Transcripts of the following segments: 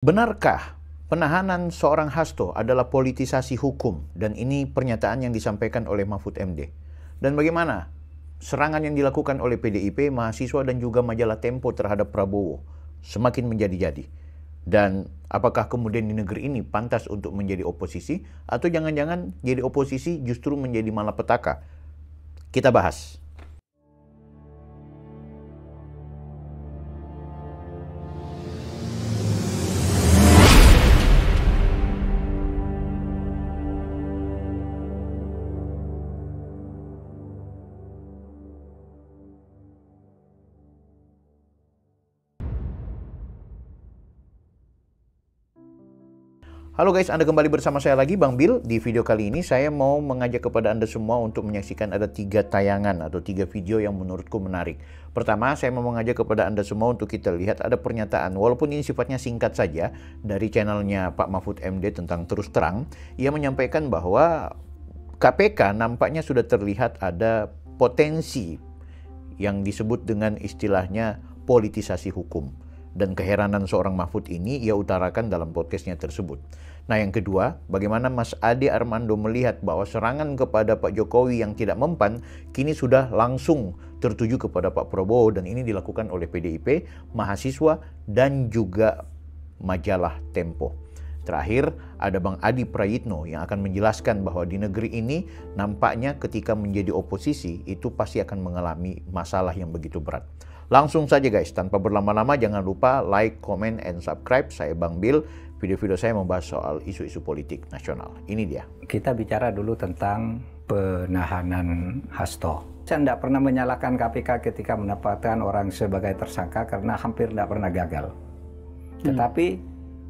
Benarkah penahanan seorang Hasto adalah politisasi hukum? Dan ini pernyataan yang disampaikan oleh Mahfud MD. Dan bagaimana serangan yang dilakukan oleh PDIP, mahasiswa dan juga majalah Tempo terhadap Prabowo semakin menjadi-jadi? Dan apakah kemudian di negeri ini pantas untuk menjadi oposisi? Atau jangan-jangan jadi oposisi justru menjadi malapetaka? Kita bahas. Halo guys, Anda kembali bersama saya lagi, Bang Bill. Di video kali ini saya mau mengajak kepada Anda semua untuk menyaksikan ada 3 tayangan atau 3 video yang menurutku menarik. Pertama, saya mau mengajak kepada Anda semua untuk kita lihat ada pernyataan, walaupun ini sifatnya singkat saja, dari channelnya Pak Mahfud MD tentang Terus Terang. Ia menyampaikan bahwa KPK nampaknya sudah terlihat ada potensi yang disebut dengan istilahnya politisasi hukum. Dan keheranan seorang Mahfud ini ia utarakan dalam podcastnya tersebut. Nah, yang kedua, bagaimana Mas Ade Armando melihat bahwa serangan kepada Pak Jokowi yang tidak mempan kini sudah langsung tertuju kepada Pak Prabowo, dan ini dilakukan oleh PDIP, mahasiswa, dan juga majalah Tempo. Terakhir, ada Bang Adi Prayitno yang akan menjelaskan bahwa di negeri ini nampaknya ketika menjadi oposisi itu pasti akan mengalami masalah yang begitu berat. Langsung saja guys, tanpa berlama-lama jangan lupa like, comment, and subscribe. Saya Bang Bill, video-video saya membahas soal isu-isu politik nasional. Ini dia. Kita bicara dulu tentang penahanan Hasto. Saya tidak pernah menyalahkan KPK ketika menempatkan orang sebagai tersangka karena hampir tidak pernah gagal. Tetapi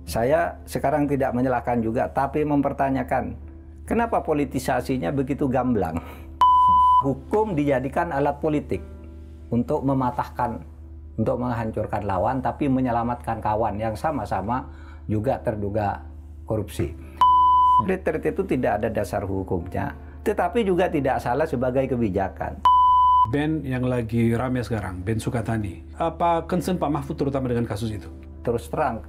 saya sekarang tidak menyalahkan juga, tapi mempertanyakan kenapa politisasinya begitu gamblang. Hukum dijadikan alat politik untuk mematahkan, untuk menghancurkan lawan, tapi menyelamatkan kawan yang sama-sama juga terduga korupsi. Retreat itu tidak ada dasar hukumnya, tetapi juga tidak salah sebagai kebijakan. Ben yang lagi ramai sekarang, Ben Sukatani. Apa concern Pak Mahfud terutama dengan kasus itu? Terus terang,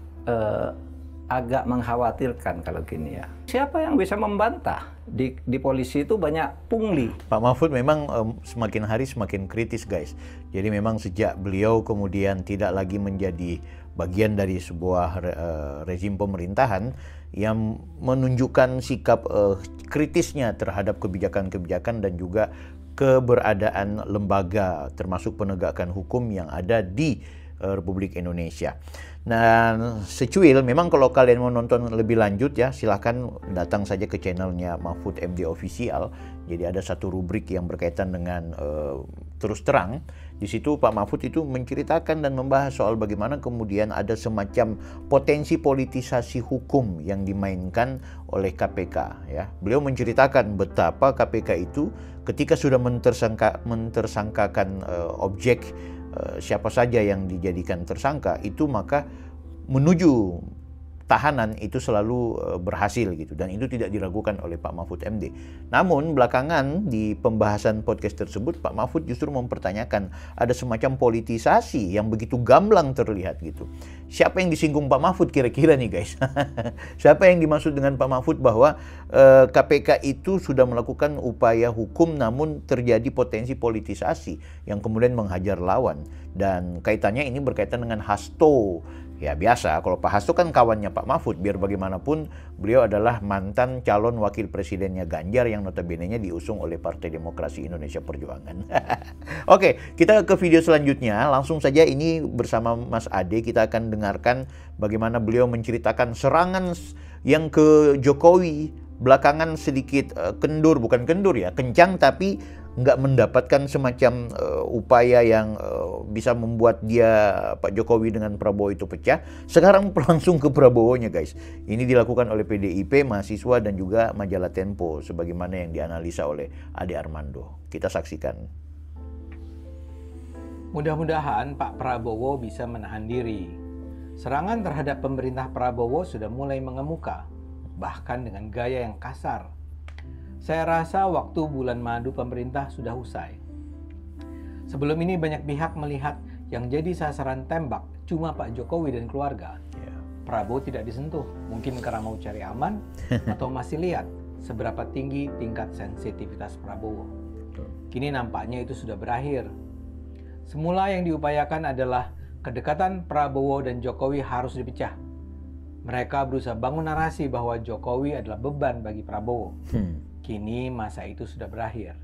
agak mengkhawatirkan kalau gini ya. Siapa yang bisa membantah? Di polisi itu banyak pungli. Pak Mahfud memang semakin hari semakin kritis guys. Jadi memang sejak beliau kemudian tidak lagi menjadi bagian dari sebuah rezim pemerintahan yang menunjukkan sikap kritisnya terhadap kebijakan-kebijakan dan juga keberadaan lembaga termasuk penegakan hukum yang ada di Republik Indonesia. Nah, secuil memang kalau kalian mau nonton lebih lanjut ya, silahkan datang saja ke channelnya Mahfud MD Official. Jadi ada satu rubrik yang berkaitan dengan Terus Terang. Di situ Pak Mahfud itu menceritakan dan membahas soal bagaimana kemudian ada semacam potensi politisasi hukum yang dimainkan oleh KPK ya. Beliau menceritakan betapa KPK itu ketika sudah mentersangkakan objek siapa saja yang dijadikan tersangka itu, maka menuju tahanan itu selalu berhasil gitu, dan itu tidak diragukan oleh Pak Mahfud MD. Namun belakangan di pembahasan podcast tersebut Pak Mahfud justru mempertanyakan ada semacam politisasi yang begitu gamblang terlihat gitu. Siapa yang disinggung Pak Mahfud kira-kira nih guys? Siapa yang dimaksud dengan Pak Mahfud bahwa KPK itu sudah melakukan upaya hukum namun terjadi potensi politisasi yang kemudian menghajar lawan, dan kaitannya ini berkaitan dengan Hasto. Ya biasa, kalau Pak Hasto kan kawannya Pak Mahfud, biar bagaimanapun beliau adalah mantan calon wakil presidennya Ganjar yang notabene-nya diusung oleh Partai Demokrasi Indonesia Perjuangan. Oke, kita ke video selanjutnya. Langsung saja ini bersama Mas Ade kita akan dengarkan bagaimana beliau menceritakan serangan yang ke Jokowi belakangan sedikit kendur, bukan kendur ya, kencang tapi nggak mendapatkan semacam upaya yang bisa membuat dia Pak Jokowi dengan Prabowo itu pecah. Sekarang langsung ke Prabowo-nya guys. Ini dilakukan oleh PDIP, mahasiswa, dan juga majalah Tempo sebagaimana yang dianalisa oleh Ade Armando. Kita saksikan. Mudah-mudahan Pak Prabowo bisa menahan diri. Serangan terhadap pemerintah Prabowo sudah mulai mengemuka, bahkan dengan gaya yang kasar. Saya rasa waktu bulan madu pemerintah sudah usai. Sebelum ini banyak pihak melihat yang jadi sasaran tembak cuma Pak Jokowi dan keluarga. Prabowo tidak disentuh, mungkin karena mau cari aman atau masih lihat seberapa tinggi tingkat sensitivitas Prabowo. Kini nampaknya itu sudah berakhir. Semula yang diupayakan adalah kedekatan Prabowo dan Jokowi harus dipecah. Mereka berusaha bangun narasi bahwa Jokowi adalah beban bagi Prabowo. Kini masa itu sudah berakhir.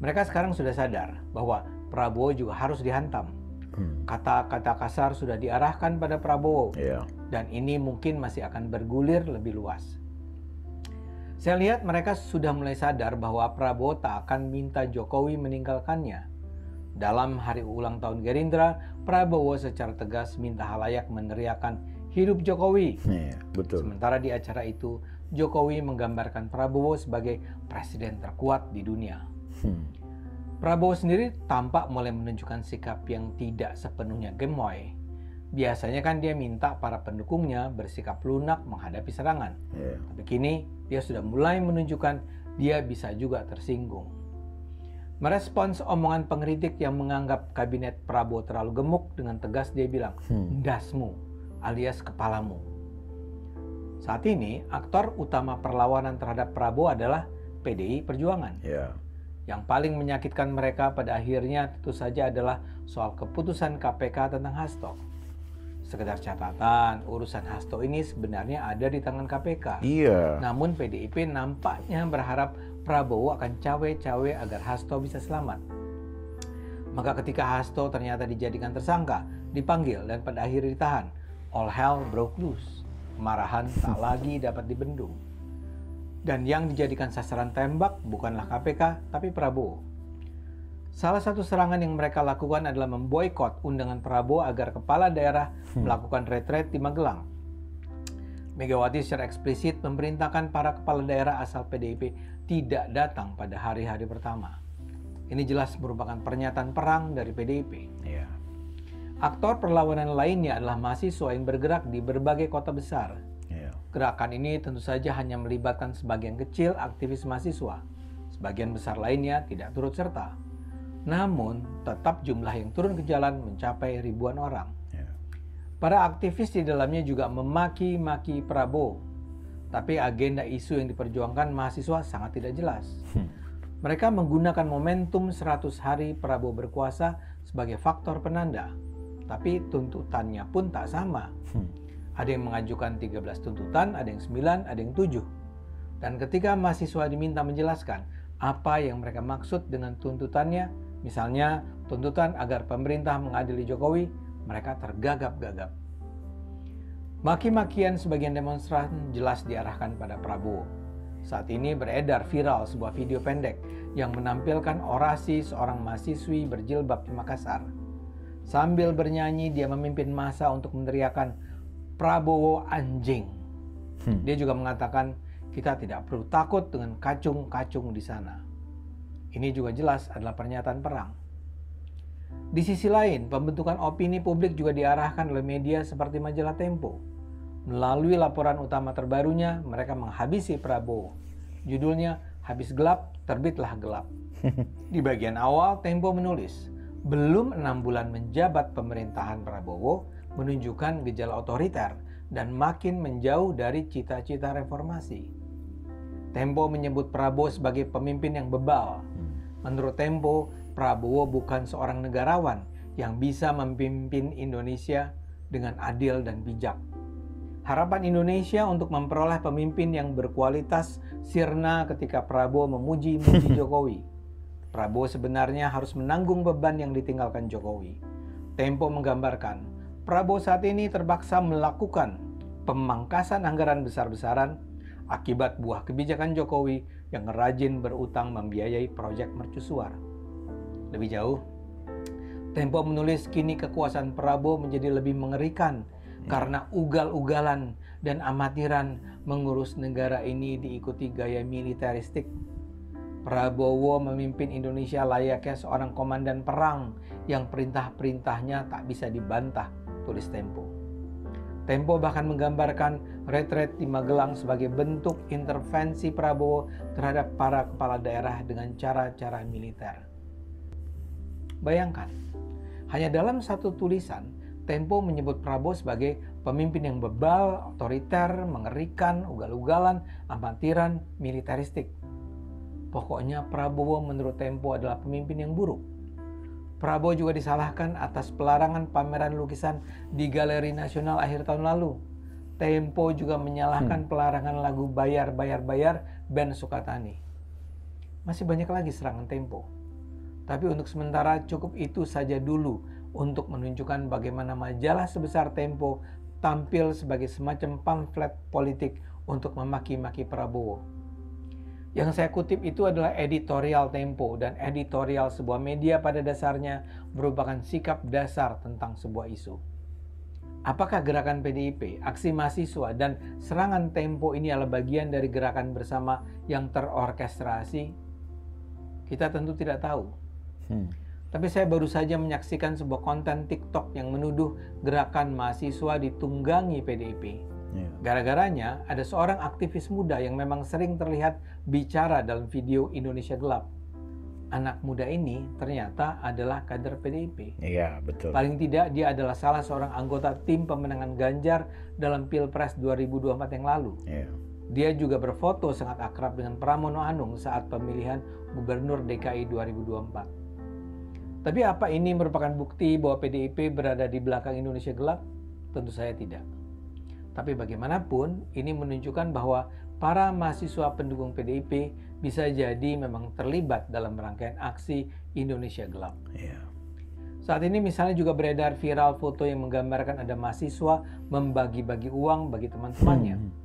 Mereka sekarang sudah sadar bahwa Prabowo juga harus dihantam. Kata-kata kasar sudah diarahkan pada Prabowo, dan ini mungkin masih akan bergulir lebih luas. Saya lihat mereka sudah mulai sadar bahwa Prabowo tak akan minta Jokowi meninggalkannya. Dalam hari ulang tahun Gerindra, Prabowo secara tegas minta halayak meneriakan hidup Jokowi. Betul. Sementara di acara itu, Jokowi menggambarkan Prabowo sebagai presiden terkuat di dunia. Prabowo sendiri tampak mulai menunjukkan sikap yang tidak sepenuhnya gemoy. Biasanya kan dia minta para pendukungnya bersikap lunak menghadapi serangan. Tapi kini dia sudah mulai menunjukkan dia bisa juga tersinggung. Merespons omongan pengkritik yang menganggap kabinet Prabowo terlalu gemuk, dengan tegas dia bilang, "Ndasmu alias kepalamu." Saat ini aktor utama perlawanan terhadap Prabowo adalah PDI Perjuangan. Yang paling menyakitkan mereka pada akhirnya tentu saja adalah soal keputusan KPK tentang Hasto. Sekedar catatan, urusan Hasto ini sebenarnya ada di tangan KPK. Namun PDIP nampaknya berharap Prabowo akan cawe-cawe agar Hasto bisa selamat. Maka ketika Hasto ternyata dijadikan tersangka, dipanggil dan pada akhirnya ditahan, all hell broke loose. Kemarahan tak lagi dapat dibendung. Dan yang dijadikan sasaran tembak bukanlah KPK, tapi Prabowo. Salah satu serangan yang mereka lakukan adalah memboikot undangan Prabowo agar kepala daerah melakukan retret di Magelang. Megawati secara eksplisit memerintahkan para kepala daerah asal PDIP tidak datang pada hari-hari pertama. Ini jelas merupakan pernyataan perang dari PDIP. Aktor perlawanan lainnya adalah mahasiswa yang bergerak di berbagai kota besar. Gerakan ini tentu saja hanya melibatkan sebagian kecil aktivis mahasiswa. Sebagian besar lainnya tidak turut serta. Namun, tetap jumlah yang turun ke jalan mencapai ribuan orang. Para aktivis di dalamnya juga memaki-maki Prabowo. Tapi agenda isu yang diperjuangkan mahasiswa sangat tidak jelas. Mereka menggunakan momentum 100 hari Prabowo berkuasa sebagai faktor penanda. Tapi tuntutannya pun tak sama. Ada yang mengajukan 13 tuntutan, ada yang 9, ada yang 7. Dan ketika mahasiswa diminta menjelaskan apa yang mereka maksud dengan tuntutannya, misalnya tuntutan agar pemerintah mengadili Jokowi, mereka tergagap-gagap. Maki-makian sebagian demonstran jelas diarahkan pada Prabowo. Saat ini beredar viral sebuah video pendek yang menampilkan orasi seorang mahasiswi berjilbab di Makassar. Sambil bernyanyi, dia memimpin massa untuk meneriakan Prabowo anjing. Dia juga mengatakan, kita tidak perlu takut dengan kacung-kacung di sana. Ini juga jelas adalah pernyataan perang. Di sisi lain, pembentukan opini publik juga diarahkan oleh media seperti majalah Tempo. Melalui laporan utama terbarunya, mereka menghabisi Prabowo. Judulnya, habis gelap, terbitlah gelap. Di bagian awal, Tempo menulis, belum 6 bulan menjabat pemerintahan Prabowo, menunjukkan gejala otoriter dan makin menjauh dari cita-cita reformasi. Tempo menyebut Prabowo sebagai pemimpin yang bebal. Menurut Tempo, Prabowo bukan seorang negarawan yang bisa memimpin Indonesia dengan adil dan bijak. Harapan Indonesia untuk memperoleh pemimpin yang berkualitas sirna ketika Prabowo memuji-muji Jokowi. Prabowo sebenarnya harus menanggung beban yang ditinggalkan Jokowi. Tempo menggambarkan, Prabowo saat ini terpaksa melakukan pemangkasan anggaran besar-besaran akibat buah kebijakan Jokowi yang rajin berutang membiayai proyek mercusuar. Lebih jauh, Tempo menulis kini kekuasaan Prabowo menjadi lebih mengerikan karena ugal-ugalan dan amatiran mengurus negara ini diikuti gaya militeristik. Prabowo memimpin Indonesia layaknya seorang komandan perang yang perintah-perintahnya tak bisa dibantah, tulis Tempo. Tempo bahkan menggambarkan retret di Magelang sebagai bentuk intervensi Prabowo terhadap para kepala daerah dengan cara-cara militer. Bayangkan, hanya dalam satu tulisan, Tempo menyebut Prabowo sebagai pemimpin yang bebal, otoriter, mengerikan, ugal-ugalan, amatiran, militeristik. Pokoknya Prabowo menurut Tempo adalah pemimpin yang buruk. Prabowo juga disalahkan atas pelarangan pameran lukisan di Galeri Nasional akhir tahun lalu. Tempo juga menyalahkan pelarangan lagu Bayar Ben Sukatani. Masih banyak lagi serangan Tempo. Tapi untuk sementara cukup itu saja dulu untuk menunjukkan bagaimana majalah sebesar Tempo tampil sebagai semacam pamflet politik untuk memaki-maki Prabowo. Yang saya kutip itu adalah editorial Tempo, dan editorial sebuah media pada dasarnya merupakan sikap dasar tentang sebuah isu. Apakah gerakan PDIP, aksi mahasiswa, dan serangan Tempo ini adalah bagian dari gerakan bersama yang terorkestrasi? Kita tentu tidak tahu. Tapi saya baru saja menyaksikan sebuah konten TikTok yang menuduh gerakan mahasiswa ditunggangi PDIP. Gara-garanya ada seorang aktivis muda yang memang sering terlihat bicara dalam video Indonesia Gelap. Anak muda ini ternyata adalah kader PDIP. Iya, betul. Paling tidak dia adalah salah seorang anggota tim pemenangan Ganjar dalam Pilpres 2024 yang lalu. Dia juga berfoto sangat akrab dengan Pramono Anung saat pemilihan Gubernur DKI 2024. Tapi apa ini merupakan bukti bahwa PDIP berada di belakang Indonesia Gelap? Tentu saya tidak. Tapi bagaimanapun, ini menunjukkan bahwa para mahasiswa pendukung PDIP bisa jadi memang terlibat dalam rangkaian aksi Indonesia Gelap. Saat ini misalnya juga beredar viral foto yang menggambarkan ada mahasiswa membagi-bagi uang bagi teman-temannya.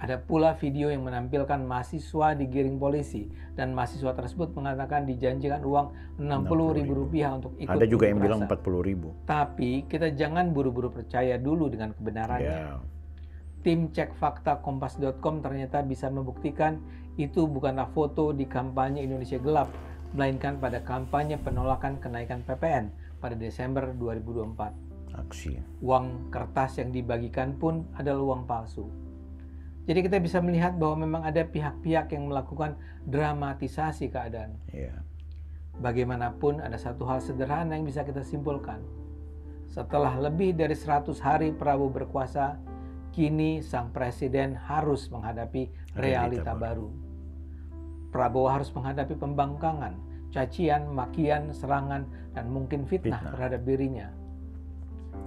Ada pula video yang menampilkan mahasiswa digiring polisi dan mahasiswa tersebut mengatakan dijanjikan uang Rp60.000 untuk ikut. Ada juga yang bilang Rp40.000. Tapi kita jangan buru-buru percaya dulu dengan kebenarannya. Tim cek fakta kompas.com ternyata bisa membuktikan itu bukanlah foto di kampanye Indonesia Gelap, melainkan pada kampanye penolakan kenaikan PPN pada Desember 2024. Aksi. Uang kertas yang dibagikan pun adalah uang palsu. Jadi kita bisa melihat bahwa memang ada pihak-pihak yang melakukan dramatisasi keadaan. Bagaimanapun ada satu hal sederhana yang bisa kita simpulkan. Setelah lebih dari 100 hari Prabowo berkuasa, kini sang presiden harus menghadapi realita baru. Prabowo harus menghadapi pembangkangan, cacian, makian, serangan, dan mungkin fitnah terhadap dirinya.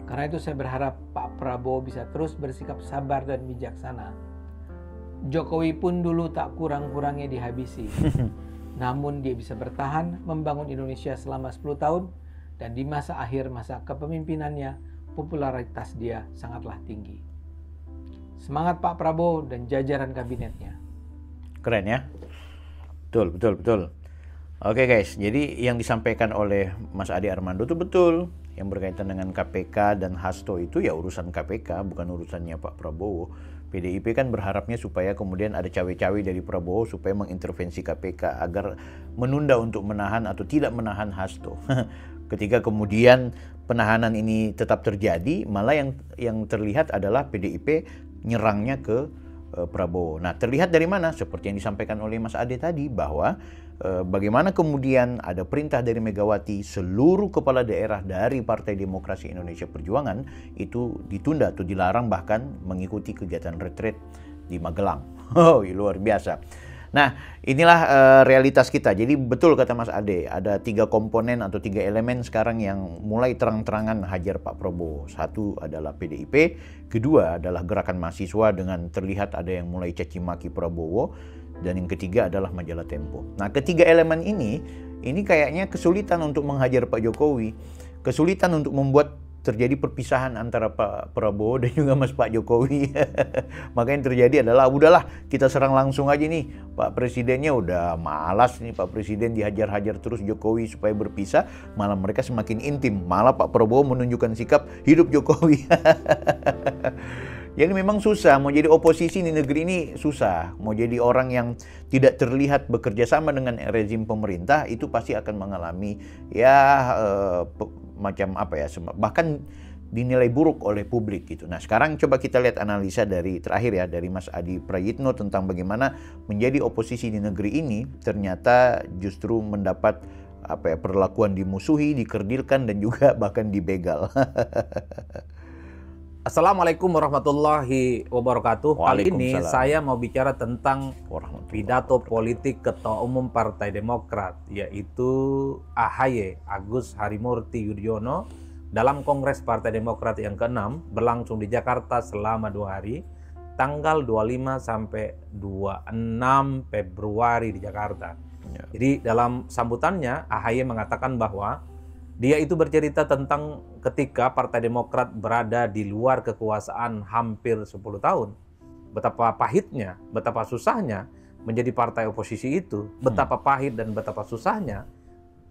Karena itu saya berharap Pak Prabowo bisa terus bersikap sabar dan bijaksana. Jokowi pun dulu tak kurang-kurangnya dihabisi. Namun dia bisa bertahan membangun Indonesia selama 10 tahun, dan di masa akhir masa kepemimpinannya, popularitas dia sangatlah tinggi. Semangat Pak Prabowo dan jajaran kabinetnya. Keren ya? Betul. Oke guys, jadi yang disampaikan oleh Mas Ade Armando itu betul. Yang berkaitan dengan KPK dan Hasto itu ya urusan KPK, bukan urusannya Pak Prabowo. PDIP kan berharapnya supaya kemudian ada cawe-cawe dari Prabowo supaya mengintervensi KPK agar menunda untuk menahan atau tidak menahan Hasto. Ketika kemudian penahanan ini tetap terjadi, malah yang terlihat adalah PDIP nyerangnya ke Prabowo. Nah, terlihat dari mana? Seperti yang disampaikan oleh Mas Ade tadi, bahwa bagaimana kemudian ada perintah dari Megawati, seluruh kepala daerah dari Partai Demokrasi Indonesia Perjuangan itu ditunda atau dilarang bahkan mengikuti kegiatan retreat di Magelang. Luar biasa. Nah, inilah realitas kita. Jadi betul kata Mas Ade, ada 3 komponen atau 3 elemen sekarang yang mulai terang-terangan hajar Pak Prabowo. Satu adalah PDIP, kedua adalah gerakan mahasiswa dengan terlihat ada yang mulai caci maki Prabowo, dan yang ketiga adalah majalah Tempo. Nah, ketiga elemen ini kayaknya kesulitan untuk menghajar Pak Jokowi, kesulitan untuk membuat terjadi perpisahan antara Pak Prabowo dan juga Pak Jokowi. Maka yang terjadi adalah udahlah kita serang langsung aja nih. Pak Presidennya udah malas nih, Pak Presiden dihajar-hajar terus Jokowi supaya berpisah, malah mereka semakin intim. Malah Pak Prabowo menunjukkan sikap hidup Jokowi. Jadi memang susah, mau jadi oposisi di negeri ini susah. Mau jadi orang yang tidak terlihat bekerja sama dengan rezim pemerintah itu pasti akan mengalami macam apa ya, bahkan dinilai buruk oleh publik gitu. Nah, sekarang coba kita lihat analisa dari terakhir ya dari Mas Adi Prayitno tentang bagaimana menjadi oposisi di negeri ini ternyata justru mendapat perlakuan dimusuhi, dikerdilkan, dan juga bahkan dibegal. Assalamualaikum warahmatullahi wabarakatuh. Kali ini Waalaikumsalam. saya mau bicara tentang pidato politik Ketua Umum Partai Demokrat, yaitu AHY, Agus Harimurti Yudhoyono, dalam Kongres Partai Demokrat yang ke-6 berlangsung di Jakarta selama 2 hari, tanggal 25 sampai 26 Februari di Jakarta. Jadi dalam sambutannya AHY mengatakan bahwa dia itu bercerita tentang ketika Partai Demokrat berada di luar kekuasaan hampir 10 tahun. Betapa pahitnya, betapa susahnya menjadi partai oposisi itu. Betapa pahit dan betapa susahnya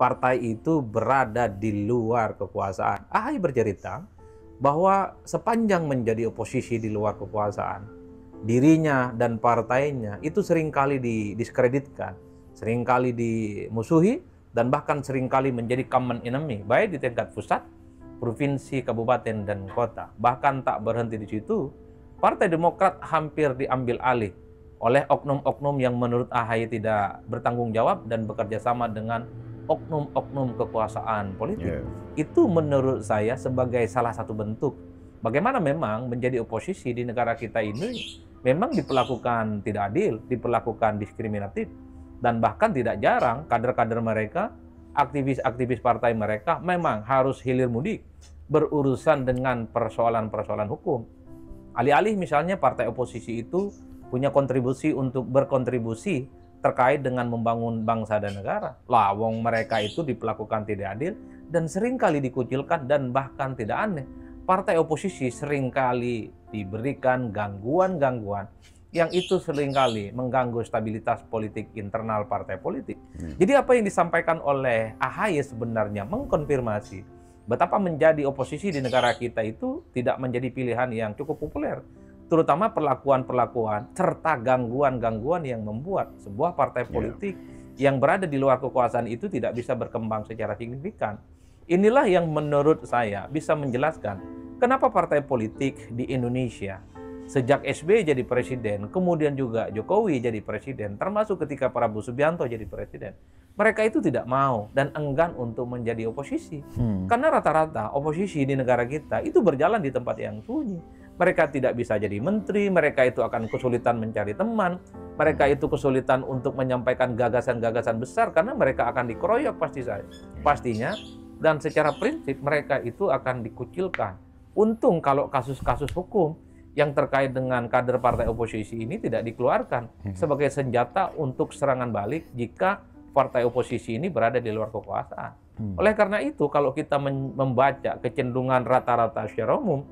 partai itu berada di luar kekuasaan. AHY bercerita bahwa sepanjang menjadi oposisi di luar kekuasaan, dirinya dan partainya itu seringkali didiskreditkan, seringkali dimusuhi, dan bahkan seringkali menjadi common enemy, baik di tingkat pusat, provinsi, kabupaten, dan kota. Bahkan tak berhenti di situ, Partai Demokrat hampir diambil alih oleh oknum-oknum yang menurut AHY tidak bertanggung jawab dan bekerja sama dengan oknum-oknum kekuasaan politik. Itu menurut saya sebagai salah satu bentuk bagaimana memang menjadi oposisi di negara kita ini memang diperlakukan tidak adil, diperlakukan diskriminatif. Dan bahkan tidak jarang kader-kader mereka, aktivis-aktivis partai mereka memang harus hilir mudik berurusan dengan persoalan-persoalan hukum. Alih-alih misalnya partai oposisi itu punya kontribusi untuk berkontribusi terkait dengan membangun bangsa dan negara. Lawang mereka itu diperlakukan tidak adil dan seringkali dikucilkan, dan bahkan tidak aneh, partai oposisi seringkali diberikan gangguan-gangguan yang itu seringkali mengganggu stabilitas politik internal partai politik. Jadi apa yang disampaikan oleh AHY sebenarnya mengkonfirmasi betapa menjadi oposisi di negara kita itu tidak menjadi pilihan yang cukup populer. Terutama perlakuan-perlakuan serta gangguan-gangguan yang membuat sebuah partai politik yang berada di luar kekuasaan itu tidak bisa berkembang secara signifikan. Inilah yang menurut saya bisa menjelaskan kenapa partai politik di Indonesia sejak SBY jadi presiden, kemudian juga Jokowi jadi presiden, termasuk ketika Prabowo Subianto jadi presiden, mereka itu tidak mau dan enggan untuk menjadi oposisi. Karena rata-rata oposisi di negara kita itu berjalan di tempat yang sunyi. Mereka tidak bisa jadi menteri, mereka itu akan kesulitan mencari teman, mereka itu kesulitan untuk menyampaikan gagasan-gagasan besar karena mereka akan dikeroyok pastinya, dan secara prinsip mereka itu akan dikucilkan. Untung kalau kasus-kasus hukum yang terkait dengan kader partai oposisi ini tidak dikeluarkan sebagai senjata untuk serangan balik jika partai oposisi ini berada di luar kekuasaan. Oleh karena itu, kalau kita membaca kecenderungan rata-rata secara umum,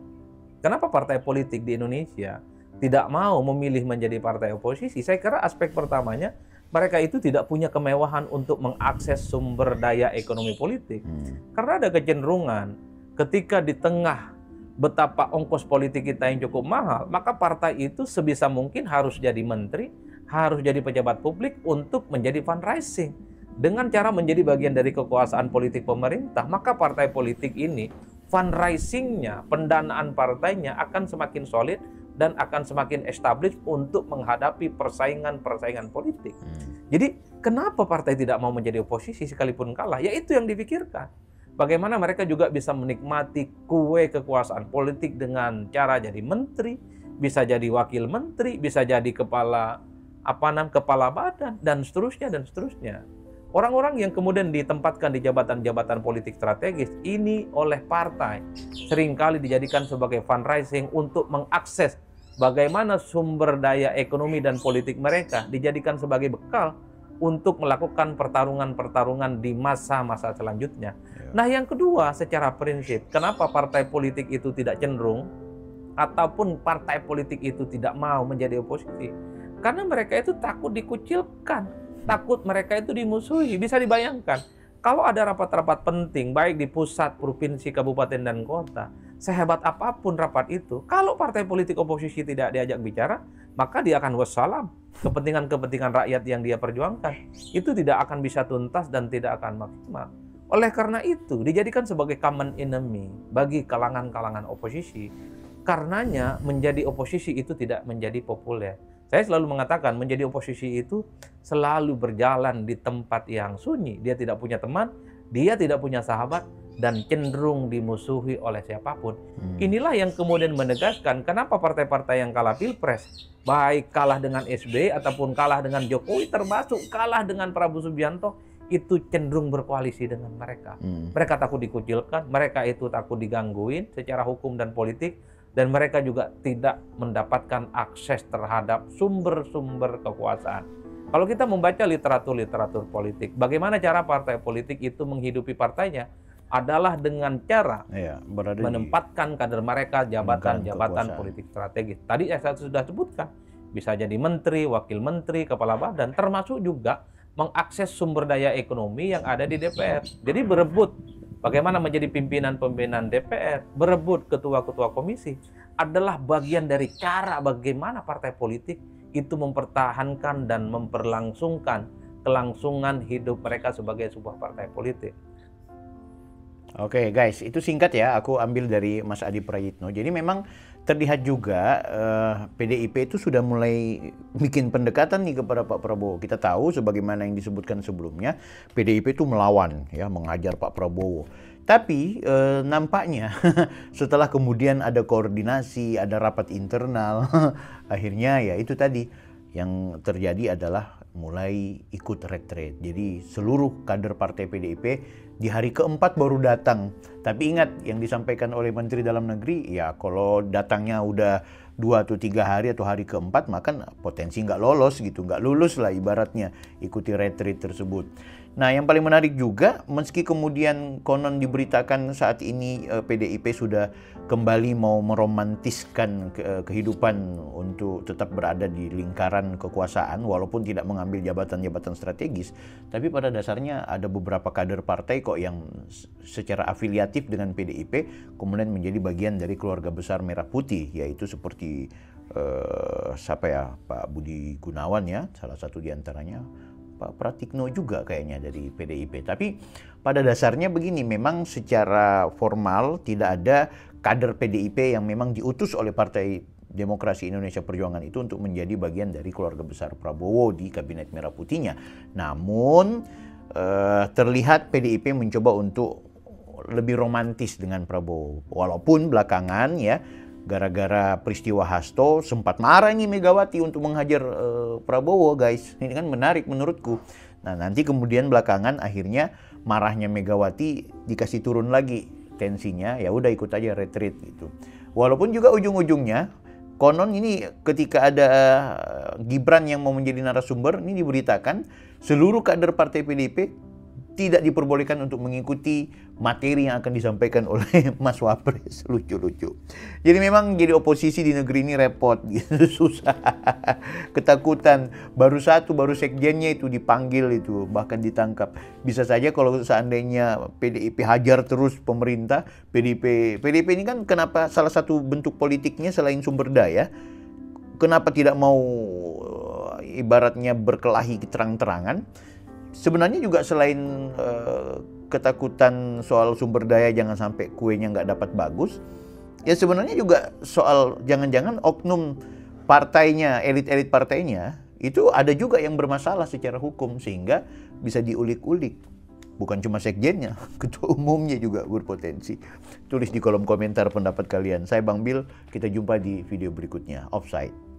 kenapa partai politik di Indonesia tidak mau memilih menjadi partai oposisi? Saya kira aspek pertamanya, mereka itu tidak punya kemewahan untuk mengakses sumber daya ekonomi politik. Karena ada kecenderungan ketika di tengah betapa ongkos politik kita yang cukup mahal, maka partai itu sebisa mungkin harus jadi menteri, harus jadi pejabat publik untuk menjadi fundraising. Dengan cara menjadi bagian dari kekuasaan politik pemerintah, maka partai politik ini fundraisingnya, pendanaan partainya akan semakin solid dan akan semakin established untuk menghadapi persaingan-persaingan politik. Jadi kenapa partai tidak mau menjadi oposisi sekalipun kalah? Ya itu yang dipikirkan. Bagaimana mereka juga bisa menikmati kue kekuasaan politik dengan cara jadi menteri, bisa jadi wakil menteri, bisa jadi kepala badan, dan seterusnya dan seterusnya. Orang-orang yang kemudian ditempatkan di jabatan-jabatan politik strategis ini oleh partai seringkali dijadikan sebagai fundraising untuk mengakses bagaimana sumber daya ekonomi dan politik mereka dijadikan sebagai bekal untuk melakukan pertarungan-pertarungan di masa-masa selanjutnya. Nah, yang kedua, secara prinsip, kenapa partai politik itu tidak cenderung ataupun partai politik itu tidak mau menjadi oposisi? Karena mereka itu takut dikucilkan, takut mereka itu dimusuhi. Bisa dibayangkan, kalau ada rapat-rapat penting, baik di pusat, provinsi, kabupaten, dan kota, sehebat apapun rapat itu, kalau partai politik oposisi tidak diajak bicara, maka dia akan wassalam. Kepentingan-kepentingan rakyat yang dia perjuangkan itu tidak akan bisa tuntas dan tidak akan maksimal. Oleh karena itu, dijadikan sebagai common enemy bagi kalangan-kalangan oposisi. Karenanya menjadi oposisi itu tidak menjadi populer. Saya selalu mengatakan menjadi oposisi itu selalu berjalan di tempat yang sunyi. Dia tidak punya teman, dia tidak punya sahabat, dan cenderung dimusuhi oleh siapapun. Inilah yang kemudian menegaskan kenapa partai-partai yang kalah Pilpres, baik kalah dengan SBY ataupun kalah dengan Jokowi, termasuk kalah dengan Prabowo Subianto, itu cenderung berkoalisi dengan mereka. Mereka takut dikucilkan, mereka itu takut digangguin secara hukum dan politik, dan mereka juga tidak mendapatkan akses terhadap sumber-sumber kekuasaan. Kalau kita membaca literatur-literatur politik, bagaimana cara partai politik itu menghidupi partainya adalah dengan cara menempatkan kader mereka jabatan-jabatan politik strategis. Tadi saya sudah sebutkan, bisa jadi menteri, wakil menteri, kepala badan, termasuk juga mengakses sumber daya ekonomi yang ada di DPR. Jadi berebut bagaimana menjadi pimpinan-pimpinan DPR, berebut ketua-ketua komisi, adalah bagian dari cara bagaimana partai politik itu mempertahankan dan memperlangsungkan kelangsungan hidup mereka sebagai sebuah partai politik. Oke guys, itu singkat ya, aku ambil dari Mas Adi Prayitno. Jadi memang terlihat juga PDIP itu sudah mulai bikin pendekatan nih kepada Pak Prabowo. Kita tahu sebagaimana yang disebutkan sebelumnya, PDIP itu melawan, ya, menghajar Pak Prabowo. Tapi nampaknya setelah kemudian ada koordinasi, ada rapat internal, akhirnya ya itu tadi yang terjadi adalah mulai ikut retret. Jadi seluruh kader partai PDIP di hari keempat baru datang. Tapi ingat yang disampaikan oleh Menteri Dalam Negeri, ya kalau datangnya udah 2 atau 3 hari atau hari keempat, maka potensi nggak lolos gitu, nggak lulus lah ibaratnya ikuti retreat tersebut. Nah yang paling menarik juga, meski kemudian konon diberitakan saat ini PDIP sudah kembali mau meromantiskan kehidupan untuk tetap berada di lingkaran kekuasaan walaupun tidak mengambil jabatan-jabatan strategis, tapi pada dasarnya ada beberapa kader partai kok yang secara afiliatif dengan PDIP kemudian menjadi bagian dari keluarga besar Merah Putih, yaitu seperti siapa ya, Pak Budi Gunawan ya, salah satu diantaranya, Pak Pratikno juga kayaknya dari PDIP. Tapi pada dasarnya begini, memang secara formal tidak ada kader PDIP yang memang diutus oleh Partai Demokrasi Indonesia Perjuangan itu untuk menjadi bagian dari keluarga besar Prabowo di Kabinet Merah Putihnya. Namun terlihat PDIP mencoba untuk lebih romantis dengan Prabowo. Walaupun belakangan ya, gara-gara peristiwa Hasto sempat marah nih Megawati untuk menghajar Prabowo guys. Ini kan menarik menurutku. Nah nanti kemudian belakangan akhirnya marahnya Megawati dikasih turun lagi tensinya, ya udah ikut aja retreat gitu. Walaupun juga ujung-ujungnya konon ini ketika ada Gibran yang mau menjadi narasumber, ini diberitakan seluruh kader partai PDIP tidak diperbolehkan untuk mengikuti materi yang akan disampaikan oleh Mas Wapres. Lucu-lucu. Jadi memang jadi oposisi di negeri ini repot gitu, susah. Ketakutan, baru sekjennya itu dipanggil itu, bahkan ditangkap. Bisa saja kalau seandainya PDIP hajar terus pemerintah, PDIP ini kan kenapa salah satu bentuk politiknya selain sumber daya, kenapa tidak mau ibaratnya berkelahi terang-terangan? Sebenarnya juga selain ketakutan soal sumber daya jangan sampai kuenya nggak dapat bagus, ya sebenarnya juga soal jangan-jangan oknum partainya, elit-elit partainya, itu ada juga yang bermasalah secara hukum sehingga bisa diulik-ulik. Bukan cuma sekjennya, ketua umumnya juga berpotensi. Tulis di kolom komentar pendapat kalian. Saya Bang Bil, kita jumpa di video berikutnya. Offside.